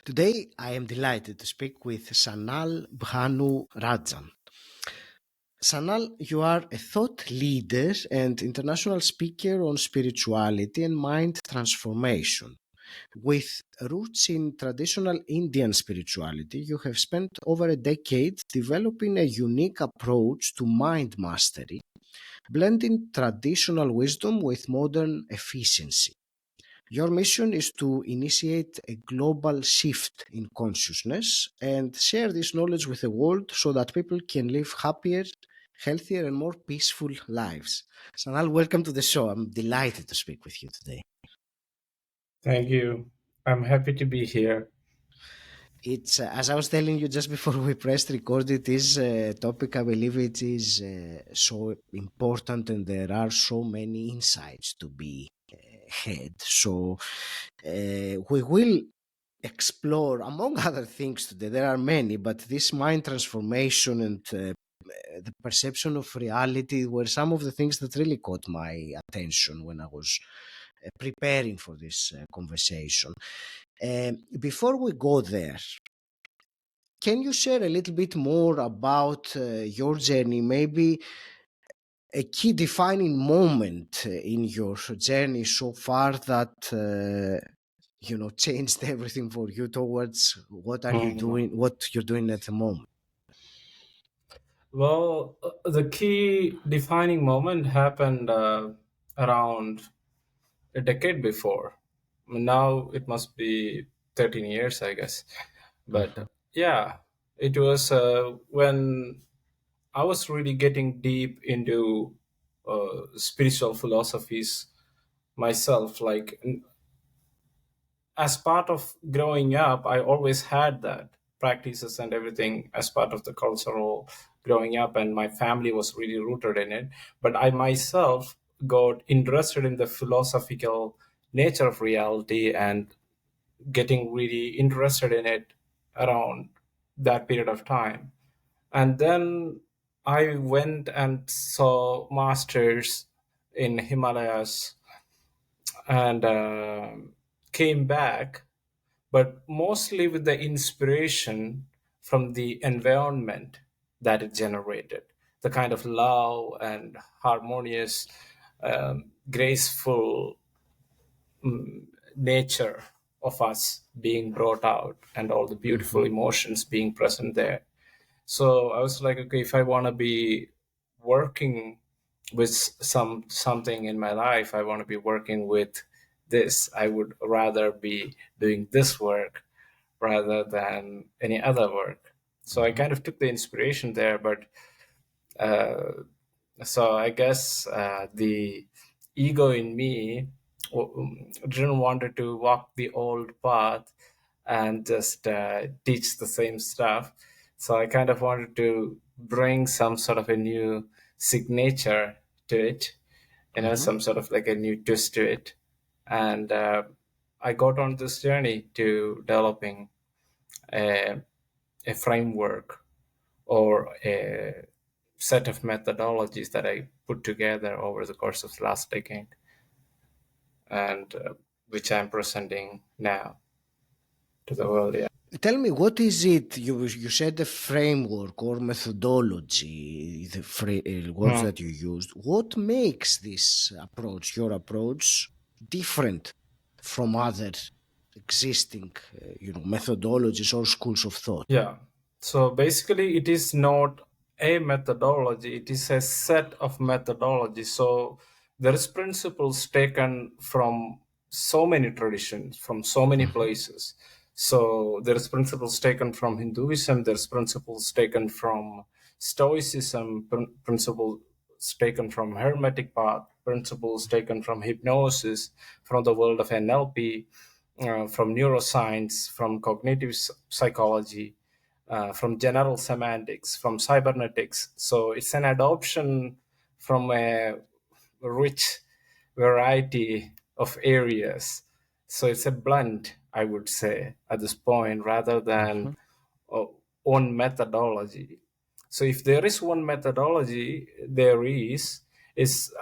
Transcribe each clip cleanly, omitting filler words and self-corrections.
Today, I am delighted to speak with Sanal Bhanu Rajan. Sanal, you are a thought leader and international speaker on spirituality and mind transformation. With roots in traditional Indian spirituality, you have spent over a decade developing a unique approach to mind mastery, blending traditional wisdom with modern efficiency. Your mission is to initiate a global shift in consciousness and share this knowledge with the world so that people can live happier, healthier, and more peaceful lives. Sanal, welcome to the show. I'm delighted to speak with you today. Thank you. I'm happy to be here. It's as I was telling you just before we pressed record. It is a topic I believe it is so important, and there are so many insights to be had. So we will explore, among other things today. There are many, but this mind transformation and the perception of reality were some of the things that really caught my attention when I was preparing for this conversation. Before we go there, can you share a little bit more about your journey? Maybe a key defining moment in your journey so far that changed everything for you towards Mm. what you're doing at the moment. Well, the key defining moment happened around a decade before. Now it must be 13 years, I guess. Mhm, But yeah, it was when I was really getting deep into spiritual philosophies myself. Like as part of growing up, I always had that practices and everything as part of the cultural growing up, and my family was really rooted in it. But I myself got interested in the philosophical nature of reality and getting really interested in it around that period of time. And then I went and saw masters in Himalayas and came back, but mostly with the inspiration from the environment that it generated, the kind of love and harmonious, graceful nature of us being brought out and all the beautiful mhm, emotions being present there. So I was like, okay, if I want to be working with something in my life, I want to be working with this. I would rather be doing this work rather than any other work. So I mhm, kind of took the inspiration there, but uh, so I guess the ego in me didn't wanted to walk the old path and just teach the same stuff. So I kind of wanted to bring some sort of a new signature to it, mhm, some sort of like a new twist to it. And I got on this journey to developing a, a framework or a set of methodologies that I put together over the course of the last decade, and which I'm presenting now to the world. Yeah. Tell me, what is it? You said the framework or methodology, the words Hmm. that you used. What makes this approach, your approach, different from other existing, methodologies or schools of thought? Yeah. So basically, it is not a methodology, it is a set of methodologies. So there is principles taken from so many traditions, from so many Mhm, places. So there is principles taken from Hinduism, there's principles taken from Stoicism, principles taken from Hermetic path, principles taken from hypnosis, from the world of NLP, from neuroscience, from cognitive psychology, from general semantics, from cybernetics. So it's an adoption from a rich variety of areas. So it's a blend, I would say, at this point, rather than mhm, uh, one methodology. So if there is one methodology, there is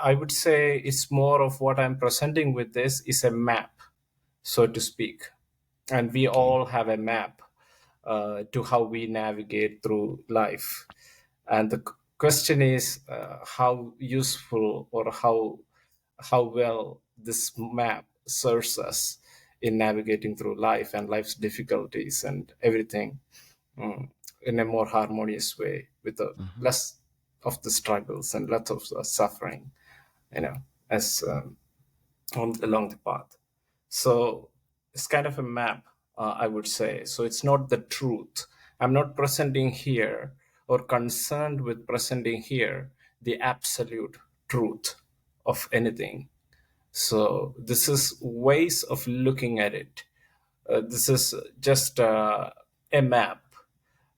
I would say it's more of what I'm presenting with this is a map, so to speak. and we Okay. all have a map to how we navigate through life. And the question is how useful or how well this map serves us in navigating through life and life's difficulties and everything, in a more harmonious way with the Mhm. less of the struggles and less of the suffering, you know, as along the path. So it's kind of a map, I would say. So it's not the truth. I'm not presenting here or concerned with presenting here the absolute truth of anything. So this is ways of looking at it. This is just a map,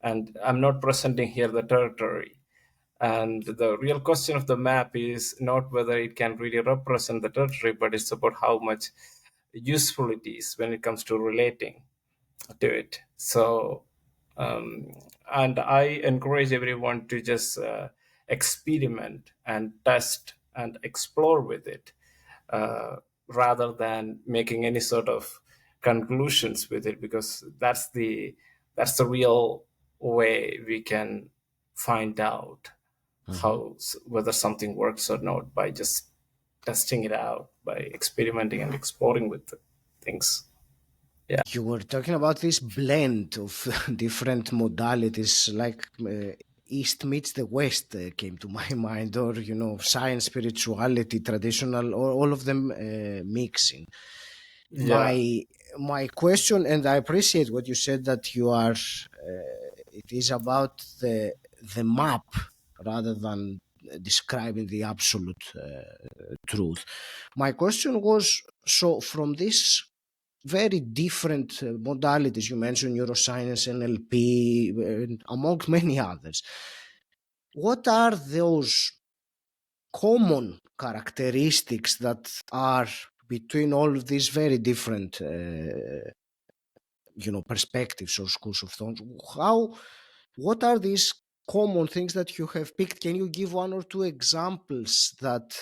and I'm not presenting here the territory. And the real question of the map is not whether it can really represent the territory, but it's about how much useful it is when it comes to relating to it. So, um, and I encourage everyone to just experiment and test and explore with it, uh, rather than making any sort of conclusions with it, because that's the real way we can find out Mhm. how whether something works or not, by just testing it out, by experimenting and exploring with things. Yeah. You were talking about this blend of different modalities, like East meets the West came to my mind, or science, spirituality, traditional, or all of them mixing. Yeah. My question, and I appreciate what you said, that you are. It is about the map rather than describing the absolute truth. My question was, so from this very different modalities you mentioned, neuroscience, NLP, among many others, what are those common characteristics that are between all of these very different perspectives or schools of thought? What are these common things that you have picked? Can you give one or two examples that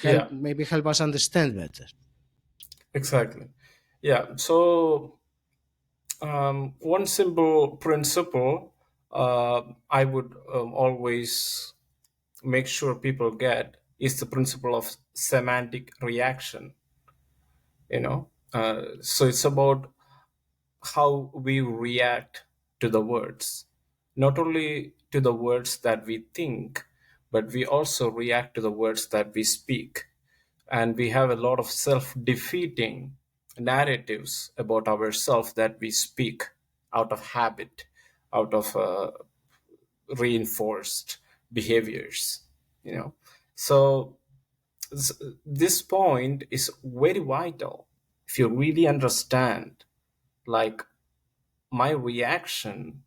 help Yeah. maybe help us understand better? Exactly. Yeah. So one simple principle I would always make sure people get is the principle of semantic reaction. So it's about how we react to the words, not only to the words that we think, but we also react to the words that we speak. And we have a lot of self defeating narratives about ourselves that we speak out of habit, out of reinforced behaviors, you know. So this point is very vital. If you really understand, like, my reaction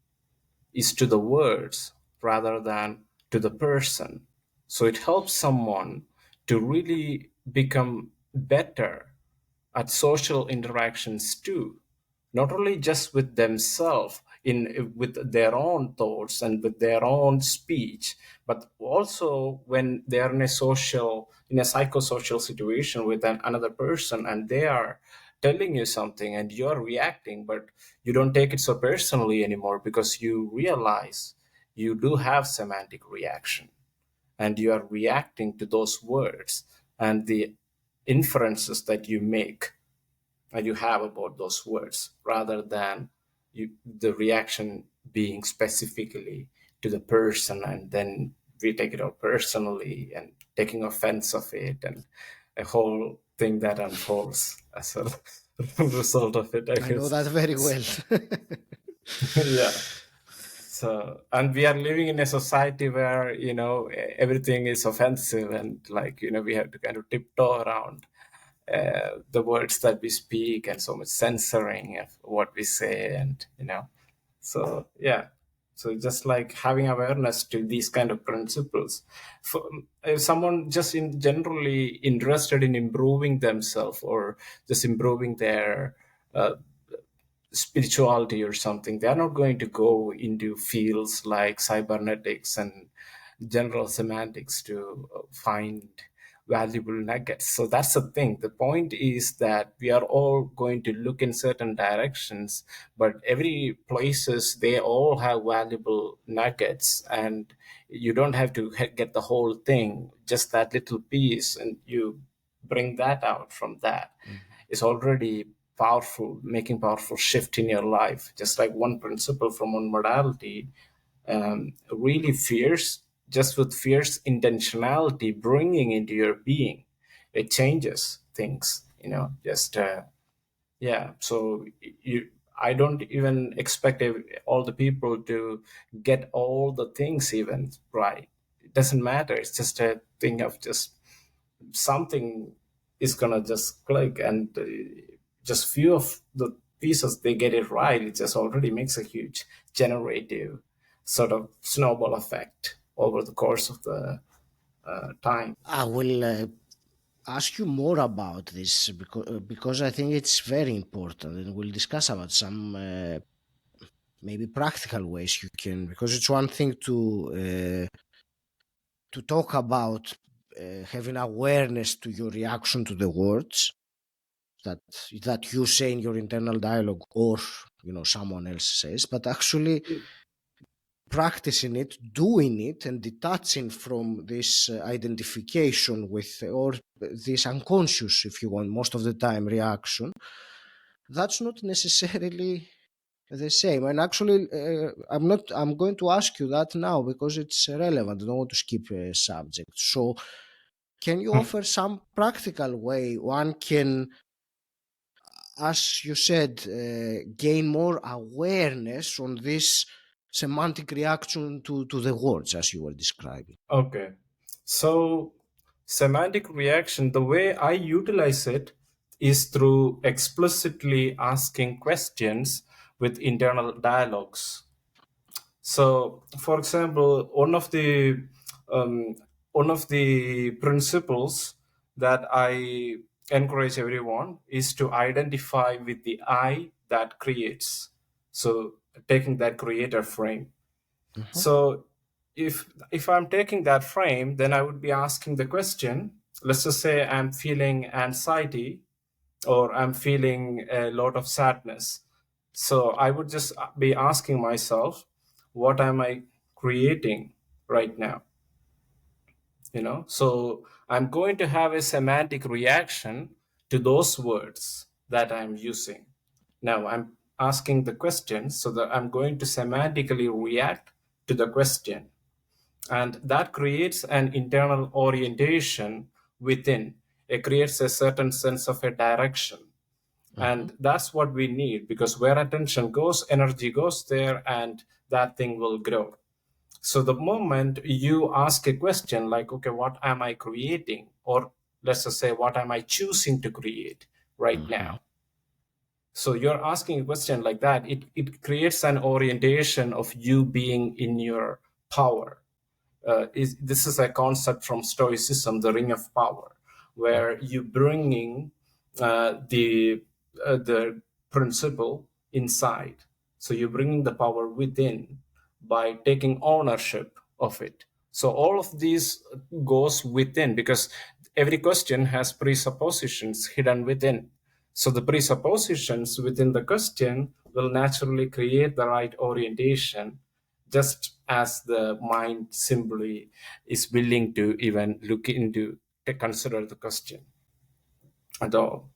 is to the words rather than to the person. So it helps someone to really become better at social interactions too, not only just with themselves in with their own thoughts and with their own speech, but also when they are in a psychosocial situation with another person, and they are telling you something and you're reacting, but you don't take it so personally anymore, because you realize you do have semantic reaction, and you are reacting to those words and the inferences that you make and you have about those words, rather than the reaction being specifically to the person, and then we take it out personally and taking offense of it, and a whole thing that unfolds as a result of it, I I know guess. that very well. Yeah. So, and we are living in a society where, everything is offensive, and, like, we have to kind of tiptoe around the words that we speak, and so much censoring of what we say, and so yeah. So just like having awareness to these kind of principles, for if someone just in generally interested in improving themselves, or just improving their uh, spirituality or something, they are not going to go into fields like cybernetics and general semantics to find valuable nuggets. So that's the thing. The point is that we are all going to look in certain directions, but every places, they all have valuable nuggets, and you don't have to get the whole thing, just that little piece, and you bring that out from that is already powerful, making powerful shift in your life. Just like one principle from one modality, really fierce, just with fierce intentionality bringing into your being, it changes things, just yeah. So you, I don't even expect all the people to get all the things even right. It doesn't matter. It's just a thing of just something is gonna just click, and just few of the pieces they get it right, it just already makes a huge generative sort of snowball effect over the course of the time. I will ask you more about this because I think it's very important, and we'll discuss about some maybe practical ways you can, because it's one thing to talk about having awareness to your reaction to the words that you say in your internal dialogue, or someone else says, but actually practicing it, doing it, and detaching from this identification with, or this unconscious, if you want, most of the time reaction. That's not necessarily the same. And actually, I'm going to ask you that now because it's relevant. I don't want to skip a subject. So, can you offer some practical way one can, as you said, gain more awareness on this semantic reaction to the words as you were describing? Okay. So, semantic reaction, the way I utilize it is through explicitly asking questions with internal dialogues. So, for example, um, one of the principles that I encourage everyone is to identify with the I that creates. So, taking that creator frame. Mhm. So, if I'm taking that frame, then I would be asking the question. Let's just say I'm feeling anxiety, or I'm feeling a lot of sadness. So I would just be asking myself, what am I creating right now? So I'm going to have a semantic reaction to those words that I'm using. Now I'm asking the question, so that I'm going to semantically react to the question, and that creates an internal orientation within. It creates a certain sense of a direction, Mhm. and that's what we need, because where attention goes, energy goes there, and that thing will grow. So the moment you ask a question like, okay, what am I creating? Or let's just say, what am I choosing to create right Mhm. now? So you're asking a question like that, it creates an orientation of you being in your power. This is a concept from Stoicism, the ring of power, where you bringing the principle inside. So you're bringing the power within by taking ownership of it. So all of these goes within, because every question has presuppositions hidden within. So the presuppositions within the question will naturally create the right orientation, just as the mind simply is willing to even look into to consider the question at all.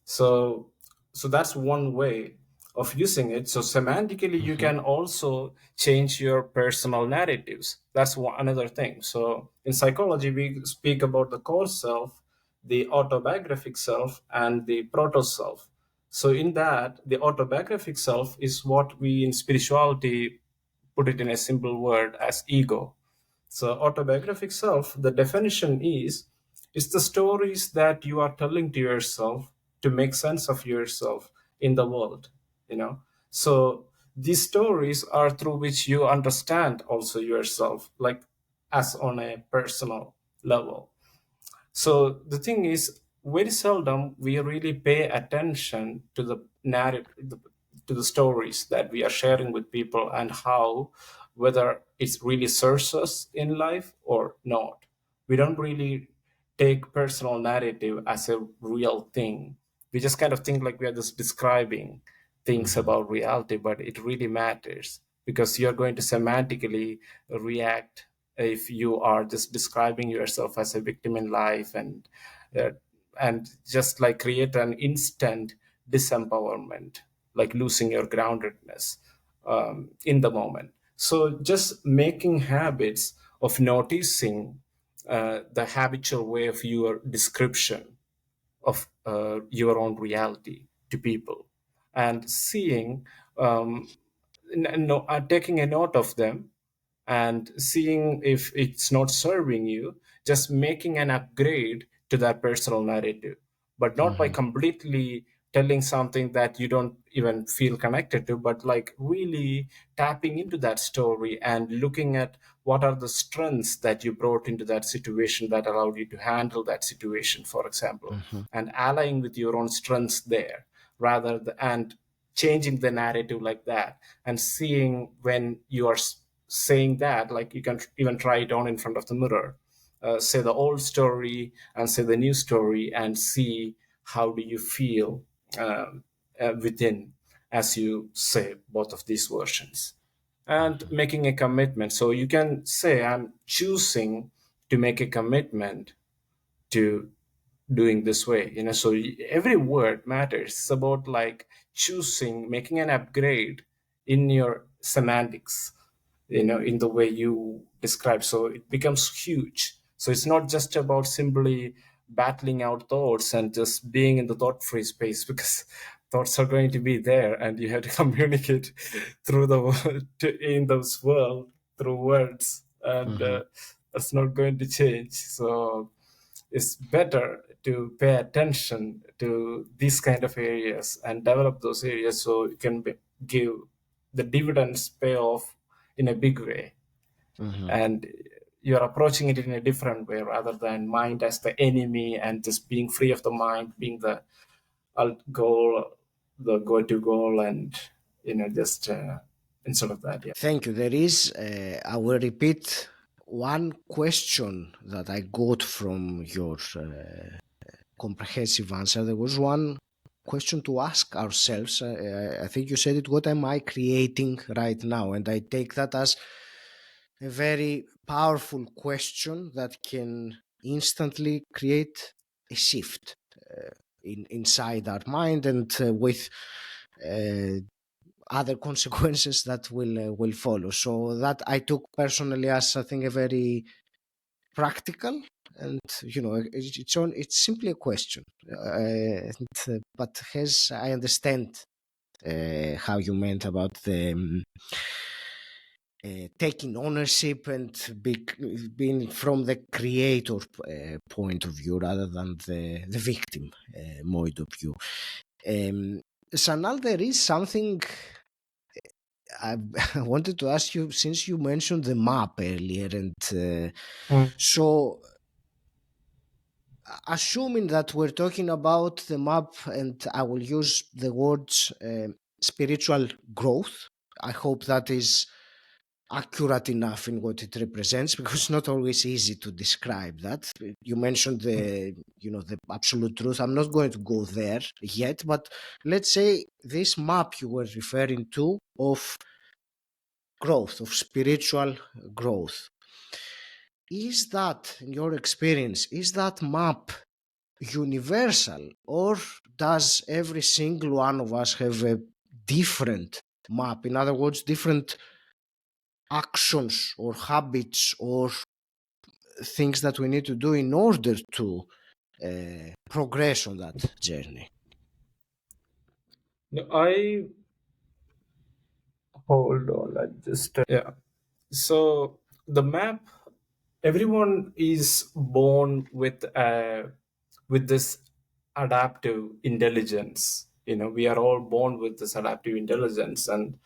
So so that's one way of using it. So semantically you Mhm. can also change your personal narratives. That's another thing. So in psychology we speak about the core self, the autobiographic self, and the proto self. So in that, the autobiographic self is what we in spirituality put it in a simple word as ego. So autobiographic self, the definition is the stories that you are telling to yourself to make sense of yourself in the world, you know. So these stories are through which you understand also yourself, like as on a personal level. So the thing is, very seldom we really pay attention to the narrative, to the stories that we are sharing with people, and how, whether it really serves us in life or not. We don't really. take personal narrative as a real thing. We just kind of think like we are just describing things Hmm. about reality, but it really matters because you're going to semantically react if you are just describing yourself as a victim in life, uh, and just like create an instant disempowerment, like losing your groundedness in the moment. So just making habits of noticing the habitual way of your description of your own reality to people, and seeing, taking a note of them, and seeing if it's not serving you, just making an upgrade to that personal narrative, but not by Hmm. completely telling something that you don't even feel connected to, but like really tapping into that story and looking at what are the strengths that you brought into that situation that allowed you to handle that situation, for example, Hmm. and allying with your own strengths there, and changing the narrative like that, and seeing when you are saying that, like you can even try it on in front of the mirror, say the old story and say the new story, and see how do you feel within as you say both of these versions, and making a commitment. So you can say, I'm choosing to make a commitment to doing this way, so every word matters. It's about like choosing, making an upgrade in your semantics, in the way you describe, so it becomes huge. So it's not just about simply battling out thoughts and just being in the thought free space, because thoughts are going to be there and you have to communicate through the world in those world through words, and Hmm. that's not going to change. So it's better to pay attention to these kind of areas and develop those areas so you can give the dividends pay off in a big way, Hmm. and you're approaching it in a different way rather than mind as the enemy and just being free of the mind being the goal, the go-to goal, and just instead of that. Yeah. Thank you. There is, I will repeat one question that I got from your comprehensive answer. There was one question to ask ourselves. I think you said it, what am I creating right now? And I take that as a very powerful question that can instantly create a shift inside our mind, and with uh, other consequences that will follow. So that I took personally as, I think, a very practical, and it's simply a question, but has I understand how you meant about the taking ownership and being from the creator point of view rather than the victim point of view. Um, Sanal, there is something I, I wanted to ask you, since you mentioned the map earlier, and Mm. so assuming that we're talking about the map, and I will use the words spiritual growth. I hope that is accurate enough in what it represents, because it's not always easy to describe that. You mentioned the absolute truth. I'm not going to go there yet, but let's say this map you were referring to of growth, of spiritual growth, is that, in your experience, is that map universal, or does every single one of us have a different map? In other words, different actions or habits or things that we need to do in order to progress on that journey. No, I hold on. I just yeah. So the map, everyone is born with this adaptive intelligence. We are all born with this adaptive intelligence, and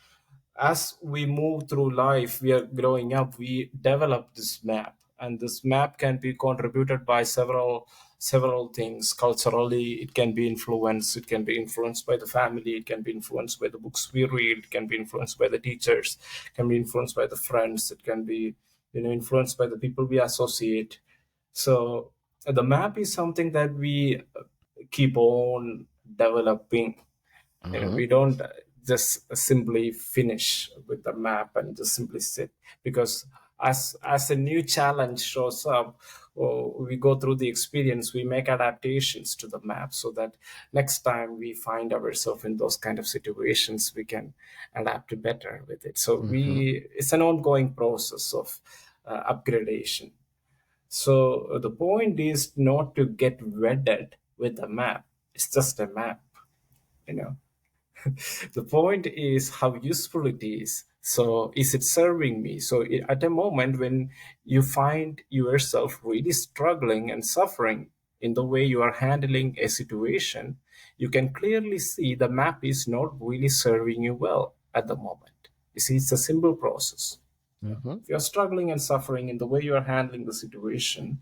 as we move through life, we are growing up, we develop this map, and this map can be contributed by several things. Culturally, it can be influenced, it can be influenced by the family, it can be influenced by the books we read, it can be influenced by the teachers, it can be influenced by the friends, it can be influenced by the people we associate. So The map is something that we keep on developing. Mm-hmm. We don't just simply finish with the map and just simply sit, because as a new challenge shows up, or we go through the experience, we make adaptations to the map, so that next time we find ourselves in those kind of situations, we can adapt better with it. So Mm-hmm. we it's an ongoing process of upgradation. So the point is not to get wedded with a map. It's just a map, you know. The point is how useful it is. So is it serving me? So at a moment when you find yourself really struggling and suffering in the way you are handling a situation, you can clearly see the map is not really serving you well at the moment. You see, it's a simple process. Mm-hmm. If you're struggling and suffering in the way you are handling the situation,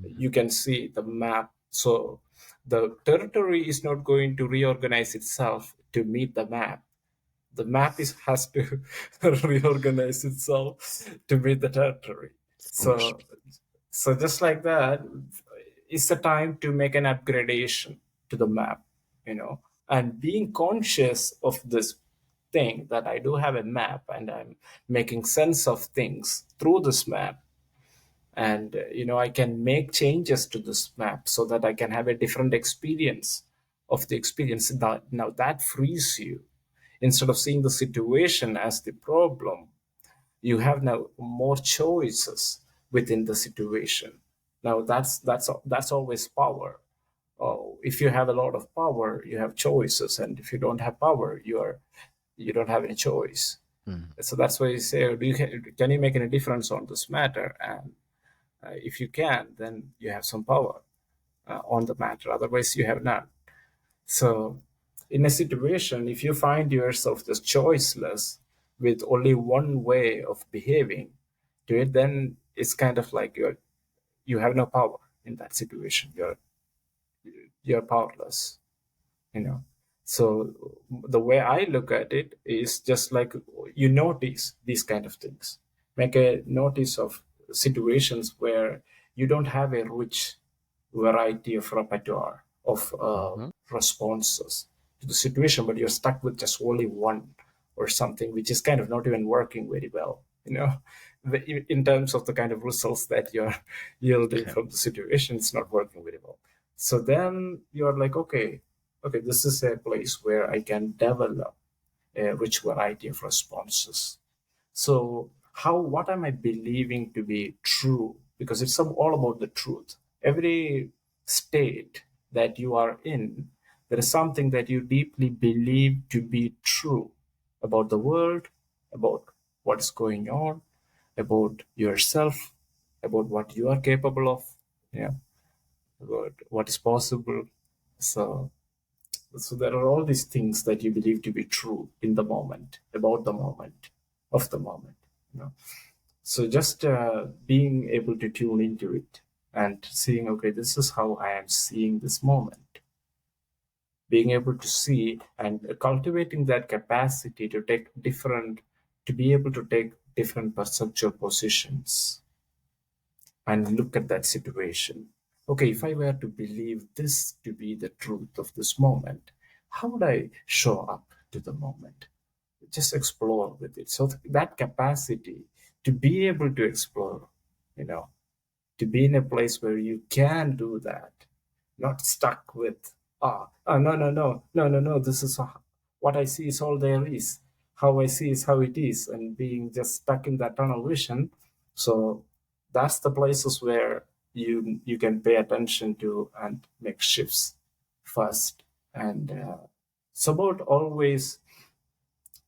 you can see the map. So the territory is not going to reorganize itself to meet the map. The map is has to reorganize itself to meet the territory. Of course. So just like that, it's the time to make an upgradation to the map, and being conscious of this thing, that I do have a map and I'm making sense of things through this map. And I can make changes to this map so that I can have a different experience of the experience. Now that frees you. Instead of seeing the situation as the problem, you have now more choices within the situation. Now that's always power. Oh, if you have a lot of power, you have choices, and if you don't have power, you don't have any choice. Mm. So that's why you say, can you make any difference on this matter? And if you can, then you have some power on the matter. Otherwise, you have none. So, in a situation, if you find yourself just choiceless with only one way of behaving to it, then it's kind of like you have no power in that situation. You're powerless. you know so the way I look at it is just like, you notice these kind of things, make a notice of situations where you don't have a rich variety of repertoire of Mm-hmm. responses to the situation, but you're stuck with just only one or something which is kind of not even working very well, in terms of the kind of results that you're yielding Okay. from the situation. It's not working very well. So then you're like, okay, this is a place where I can develop a rich variety of responses. So what am I believing to be true? Because it's all about the truth. Every state that you are in, there is something that you deeply believe to be true about the world, about what is going on, about yourself, about what you are capable of, yeah, about what is possible. So so there are all these things that you believe to be true in the moment, about the moment, of the moment. So just being able to tune into it and seeing, okay, this is how I am seeing this moment. Being able to see and cultivating that capacity to be able to take different perceptual positions and look at that situation. Okay, if I were to believe this to be the truth of this moment, how would I show up to the moment? Just explore with it. So that capacity to be able to explore, you know, to be in a place where you can do that, not stuck with, no, no, no, no, no, no, this is what I see is all there is. How I see is how it is, and being just stuck in that tunnel vision. So that's the places where you can pay attention to and make shifts first. And it's about always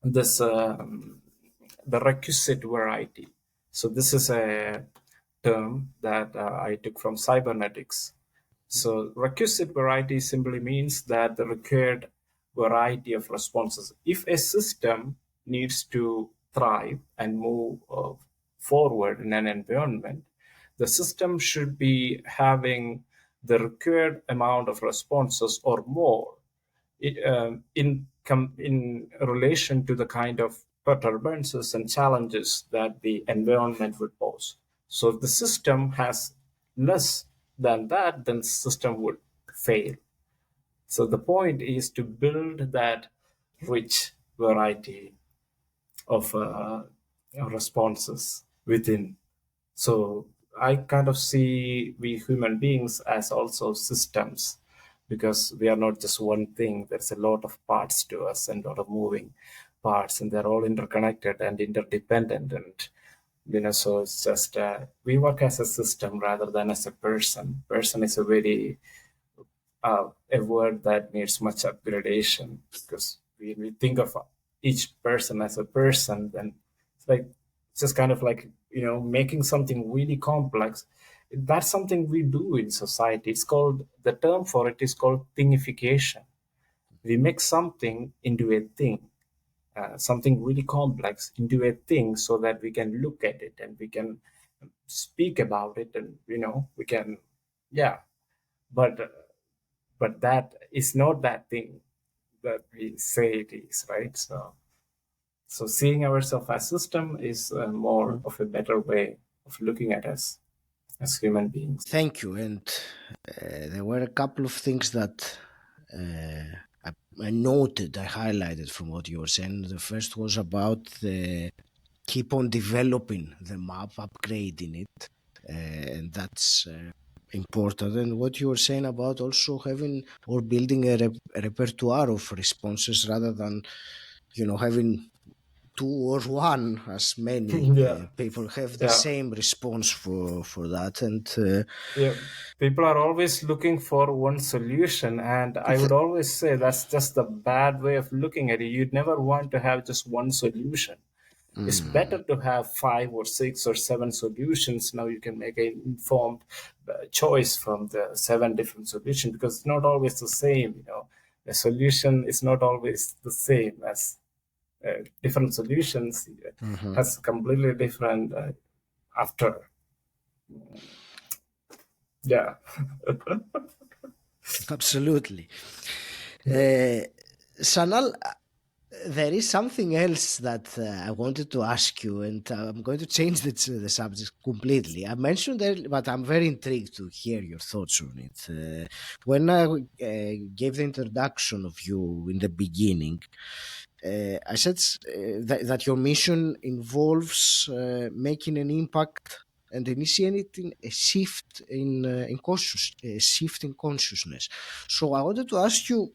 this the requisite variety. So this is a term that I took from cybernetics. So requisite variety simply means that the required variety of responses. If a system needs to thrive and move forward in an environment, the system should be having the required amount of responses or more, in relation to the kind of perturbances and challenges that the environment would pose. So if the system has less than that, then system would fail. So the point is to build that rich variety of responses within. So I kind of see we human beings as also systems, because we are not just one thing. There's a lot of parts to us and a lot of moving parts, and they're all interconnected and interdependent. And so it's just we work as a system rather than as a person. Person is a very a word that needs much upgradation, because when we think of each person as a person, then it's just kind of like making something really complex. That's something we do in society. It's called, the term for it is called thingification. We make something into a thing, something really complex into a thing, so that we can look at it and we can speak about it, and we can, yeah. But that is not that thing that we say it is, right? So seeing ourselves as system is more of a better way of looking at us as human beings. Thank you. And there were a couple of things that I noted, I highlighted from what you were saying. The first was about the keep on developing the map, upgrading it, and that's important. And what you were saying about also having or building a repertoire of responses rather than having two or one, as many Yeah, people have the yeah, same response for that. And yeah. People are always looking for one solution, and I would always say that's just the bad way of looking at it. You'd never want to have just one solution. It's better to have five or six or seven solutions. Now you can make an informed choice from the seven different solutions, because it's not always the same. The solution is not always the same as different solutions. Mhm. Has completely different after. Yeah. Absolutely. Sanal, there is something else that I wanted to ask you, and I'm going to change the subject completely. I mentioned it, but I'm very intrigued to hear your thoughts on it. When I gave the introduction of you in the beginning, I said that your mission involves making an impact and initiating a shift in consciousness. So I wanted to ask you,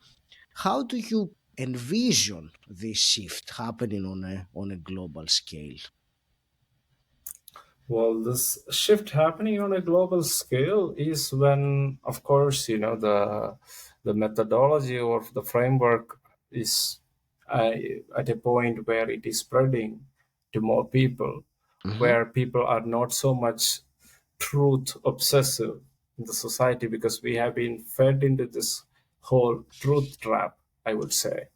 how do you envision this shift happening on a global scale? Well, this shift happening on a global scale is when, of course, the methodology or the framework is at a point where it is spreading to more people, Hmm. where people are not so much truth obsessive in the society, because we have been fed into this whole truth trap, I would say.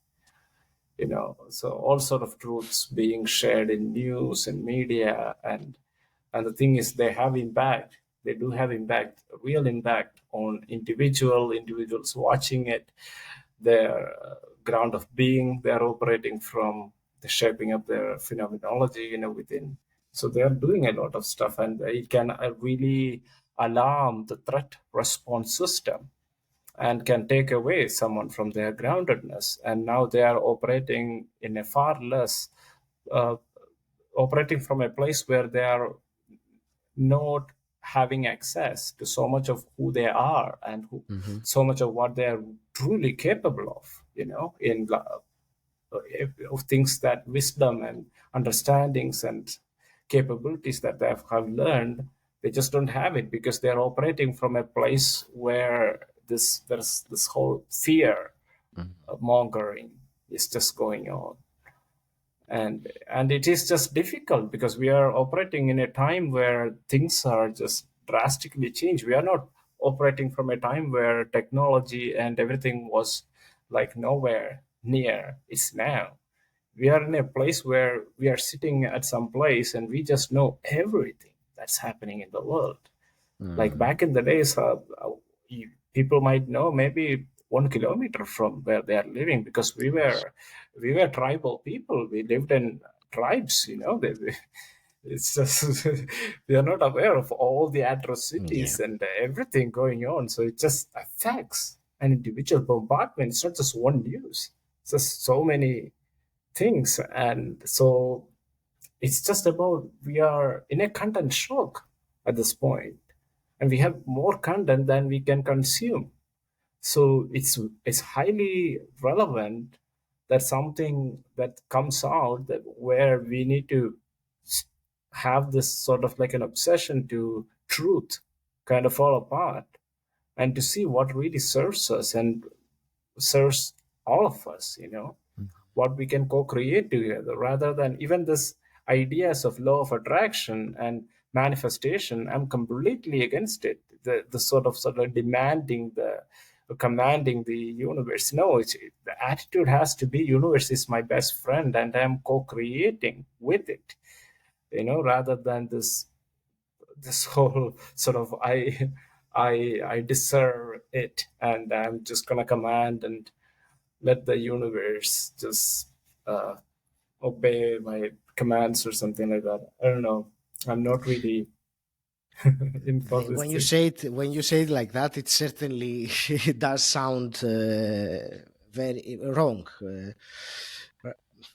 So all sort of truths being shared in news and media, and the thing is, they have impact. They do have impact, real impact on individuals watching it, their ground of being. They are operating from the shaping of their phenomenology, within. So they are doing a lot of stuff, and it can really alarm the threat response system, and can take away someone from their groundedness. And now they are operating in a far less, uh, operating from a place where they are not having access to so much of who they are, and Hmm. so much of what they are truly capable of, in of things, that wisdom and understandings and capabilities that they have learned. They just don't have it, because they're operating from a place where there's this whole fear mongering is just going on. And it is just difficult, because we are operating in a time where things are just drastically changed. We are not operating from a time where technology and everything was like nowhere near. It's now. We are in a place where we are sitting at some place, and we just know everything that's happening in the world. Like back in the days, people might know maybe 1 kilometer from where they are living, because we were tribal people. We lived in tribes. It's just we are not aware of all the Yeah. atrocities and everything going on. So it just affects an individual bombardment. It's not just one news. It's just so many things, and so it's just about we are in a content shock at this point, and we have more content than we can consume. So it's highly relevant that something that comes out that where we need to s- have this sort of like an obsession to truth kind of fall apart, and to see what really serves us and serves all of us, what we can co-create together, rather than even this ideas of law of attraction and manifestation. I'm completely against it, the sort of demanding the commanding the universe. No, the attitude has to be universe is my best friend and I'm co-creating with it, rather than this whole sort of I deserve it and I'm just gonna command and let the universe just uh, obey my commands or something like that. I don't know. I'm not really in for this When you thing. say it like that, it certainly it does sound very wrong.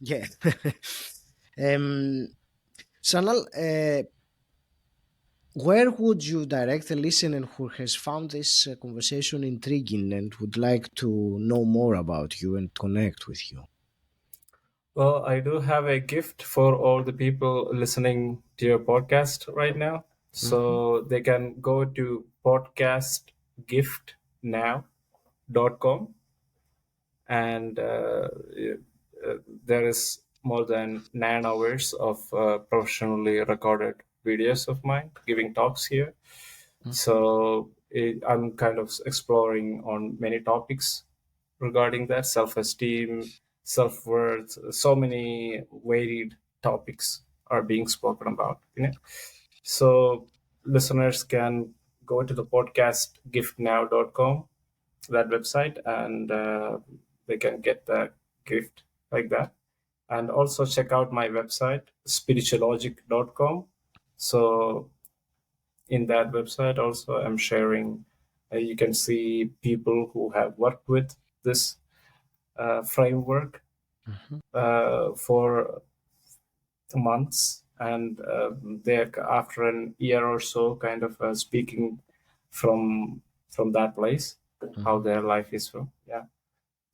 Yeah. um, Sanal, where would you direct a listener who has found this conversation intriguing and would like to know more about you and connect with you? Well, I do have a gift for all the people listening to your podcast right now. Mhm. So they can go to podcastgiftnow.com, and there is more than 9 hours of professionally recorded videos of mine giving talks here. So I'm kind of exploring on many topics regarding that: self-esteem, self-worth. So many varied topics are being spoken about. So listeners can go to the podcastgiftnow.com, that website, and they can get the gift like that. And also check out my website, spiritualogic.com. So in that website also I'm sharing, you can see people who have worked with this framework Mhm. for months, and they're after an year or so kind of speaking from that place, how Mhm. their life is from. Yeah.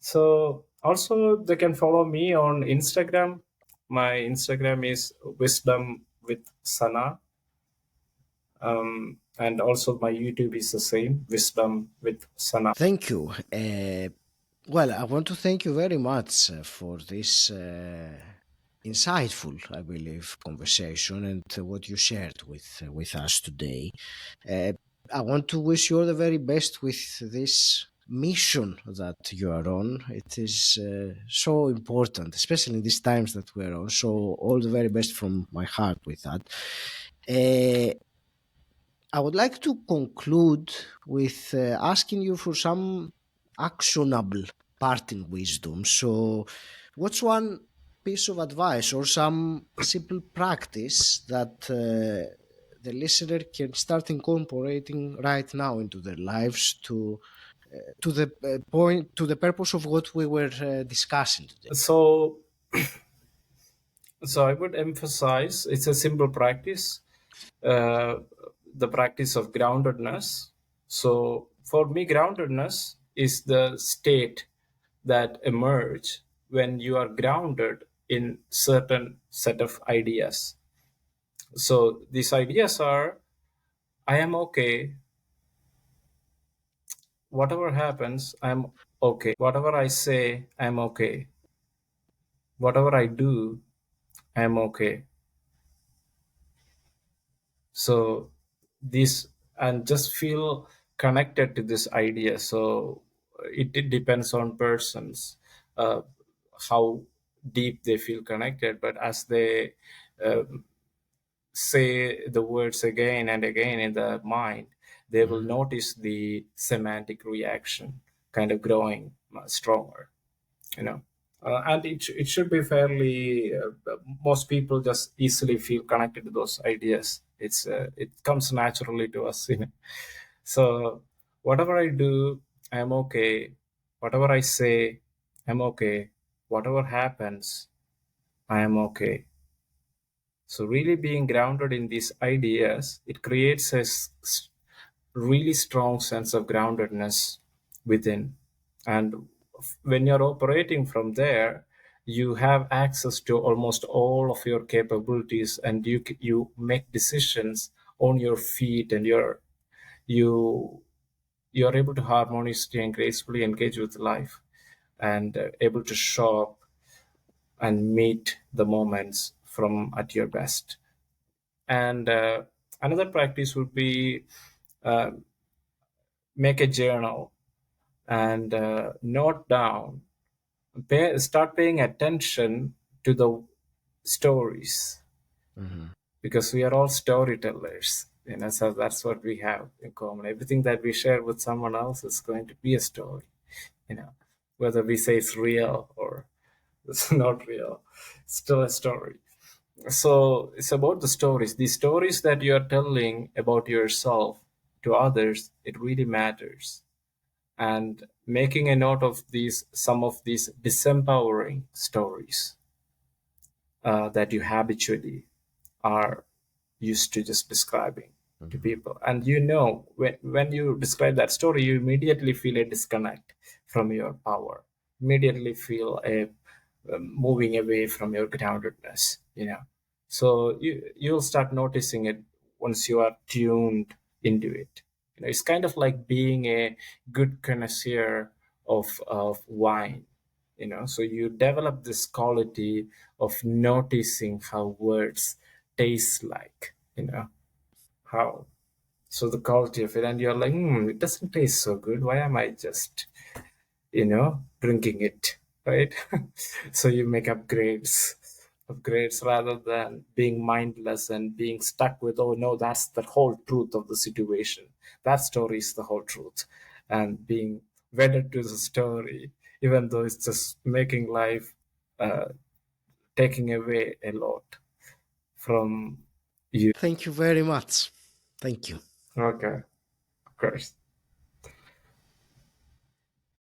So also they can follow me on Instagram. My Instagram is wisdom with Sana, and also my YouTube is the same, wisdom with Sana. Thank you. Well, I want to thank you very much for this insightful, I believe, conversation and what you shared with us today. Uh, I want to wish you all the very best with this mission that you are on. It is so important, especially in these times that we're on. So, all the very best from my heart with that. Uh, I would like to conclude with asking you for some actionable parting wisdom. So, what's one piece of advice or some simple practice that the listener can start incorporating right now into their lives to the point, to the purpose of what we were discussing today? So I would emphasize it's a simple practice, uh, the practice of groundedness. So for me, groundedness is the state that emerge when you are grounded in certain set of ideas. So these ideas are: I am okay. Whatever happens, I'm okay. Whatever I say, I'm okay. Whatever I do, I'm okay. So this, and just feel connected to this idea. So it depends on persons, uh, how deep they feel connected, but as they uh, say the words again and again in the mind, they will Mhm. notice the semantic reaction kind of growing stronger, you know and it should be fairly most people just easily feel connected to those ideas. It comes naturally to us, you know. So whatever I do, I'm okay. Whatever I say, I'm okay. Whatever happens, I am okay. So really being grounded in these ideas, it creates a really strong sense of groundedness within. And when you're operating from there, you have access to almost all of your capabilities, and you make decisions on your feet, and you you're able to harmoniously and gracefully engage with life, and able to show up and meet the moments from at your best. And another practice would be uh, make a journal and note down, start paying attention to the stories, Mhm. because we are all storytellers, you know. So that's what we have in common. Everything that we share with someone else is going to be a story, you know, whether we say it's real or it's not real, it's still a story. So it's about the stories, the stories that you are telling about yourself to others. It really matters. And making a note of these, some of these disempowering stories that you habitually are used to just describing to Mhm. people. And you know, when you describe that story, you immediately feel a disconnect from your power, immediately feel a moving away from your groundedness, you know. So you'll start noticing it once you are tuned into it. You know, it's kind of like being a good connoisseur of wine, you know. So you develop this quality of noticing how words taste like, you know, how, so the quality of it, and you're like, it doesn't taste so good, why am I just, you know, drinking it, right? So you make upgrades rather than being mindless and being stuck with, oh no, that's the whole truth of the situation, that story is the whole truth, and being wedded to the story, even though it's just making life, uh, taking away a lot from you. Thank you very much. Thank you. Okay, of course.